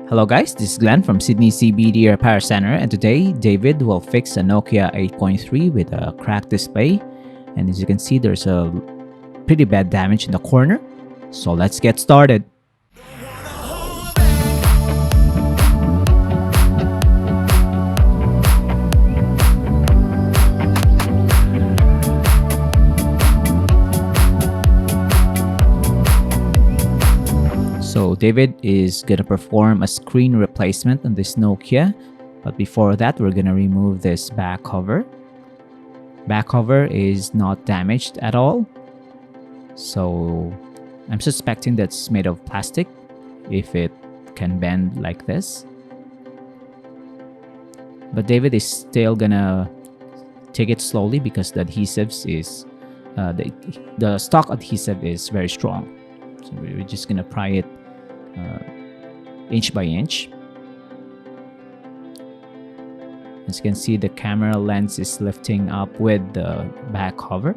Hello guys, this is Glenn from Sydney CBD Repair Center, and today David will fix a Nokia 8.3 with a cracked display. And as you can see, there's a pretty bad damage in the corner. So let's get started. So David is going to perform a screen replacement on this Nokia. But before that, we're going to remove this back cover. Back cover is not damaged at all. So I'm suspecting that's made of plastic if it can bend like this. But David is still going to take it slowly because the adhesives is, the stock adhesive is very strong. So we're just going to pry it inch by inch. As you can see, the camera lens is lifting up with the back cover.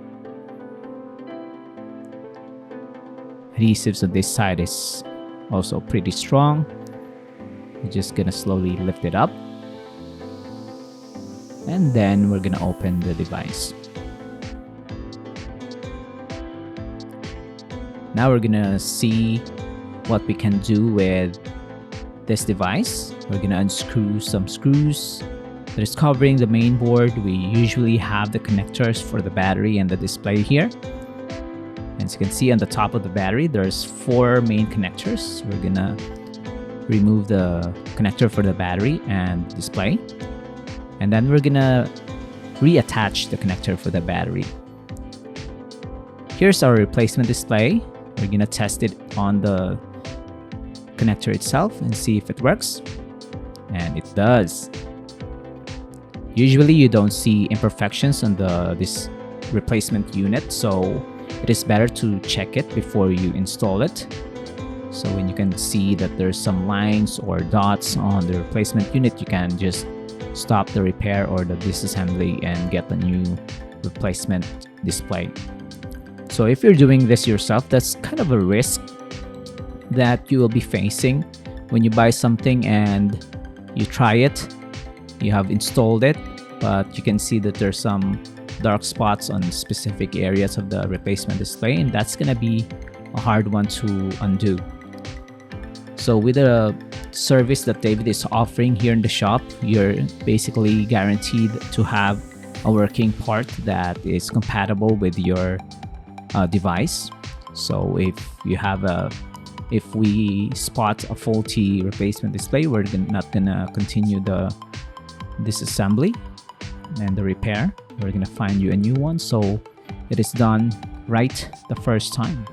Adhesives on this side is also pretty strong. We're just gonna slowly lift it up, and then we're gonna open the device. Now we're gonna see what we can do with this device. We're gonna unscrew some screws that is covering the main board. We usually have the connectors for the battery and the display here. As you can see on the top of the battery, there's 4 main connectors. We're gonna remove the connector for the battery and display, and then we're gonna reattach the connector for the battery. Here's our replacement display. We're gonna test it on the connector itself and see if it works, and it does. Usually you don't see imperfections on this replacement unit, so it is better to check it before you install it. So when you can see that there's some lines or dots on the replacement unit, you can just stop the repair or the disassembly and get a new replacement display. So if you're doing this yourself, that's kind of a risk that you will be facing when you buy something and you try it. You have installed it, but you can see that there's some dark spots on specific areas of the replacement display, and that's gonna be a hard one to undo. So with the service that David is offering here in the shop, you're basically guaranteed to have a working part that is compatible with your device. So if we spot a faulty replacement display, we're not gonna continue the disassembly and the repair. We're gonna find you a new one, so it is done right the first time.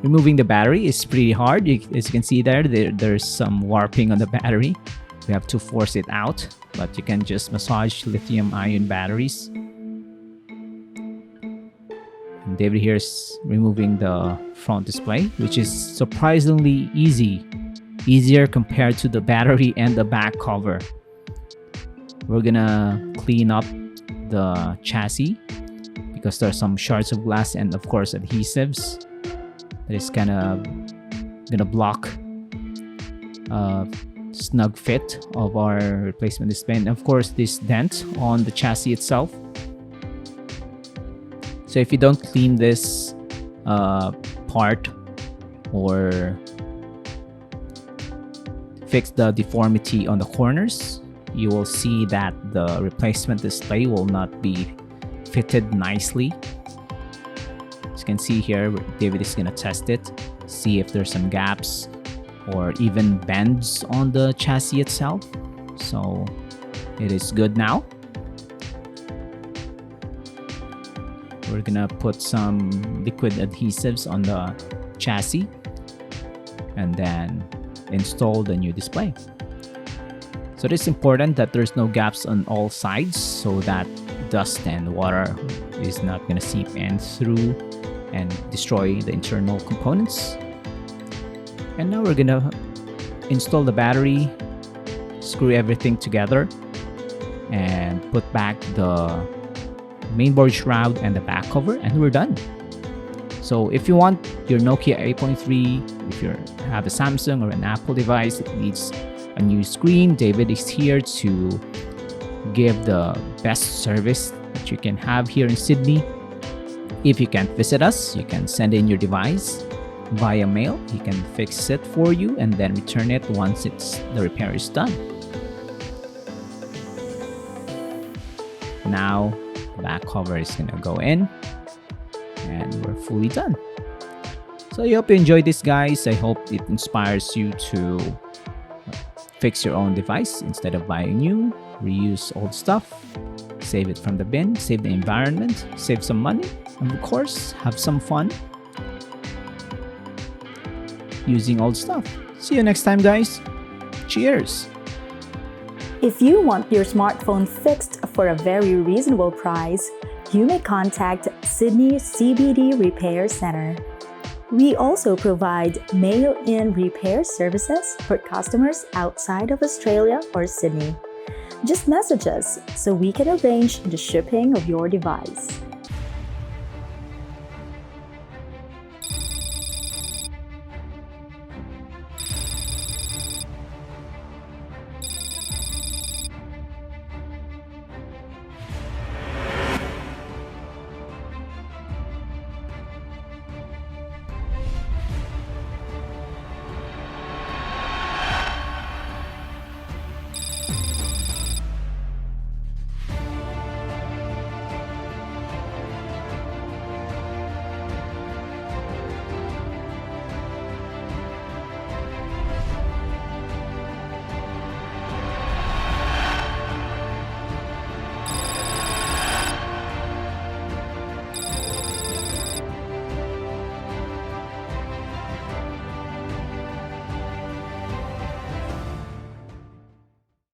Removing the battery is pretty hard. As you can see there's some warping on the battery. We have to force it out, but you can just massage lithium-ion batteries. And David here is removing the front display, which is surprisingly easier compared to the battery and the back cover. We're gonna clean up the chassis because there are some shards of glass and of course adhesives that is kind of gonna block snug fit of our replacement display, and of course this dent on the chassis itself. So if you don't clean this part or fix the deformity on the corners, you will see that the replacement display will not be fitted nicely. As you can see here, David is going to test it, see if there's some gaps or even bends on the chassis itself. So it is good now. We're gonna put some liquid adhesives on the chassis and then install the new display. So it is important that there's no gaps on all sides so that dust and water is not gonna seep in through and destroy the internal components. And now we're gonna install the battery, screw everything together, and put back the mainboard shroud and the back cover, and we're done. So if you want your Nokia 8.3 If you have a Samsung or an Apple device that needs a new screen, David is here to give the best service that you can have here in Sydney. If you can't visit us, you can send in your device via mail. He can fix it for you and then return it once the repair is done. Now the back cover is gonna go in and we're fully done. So I hope you enjoyed this, guys. I hope it inspires you to fix your own device instead of buying new. Reuse old stuff, save it from the bin, save the environment, save some money, and of course have some fun using old stuff. See you next time, guys. Cheers. If you want your smartphone fixed for a very reasonable price, you may contact Sydney CBD Repair Center. We also provide mail-in repair services for customers outside of Australia or Sydney. Just message us so we can arrange the shipping of your device.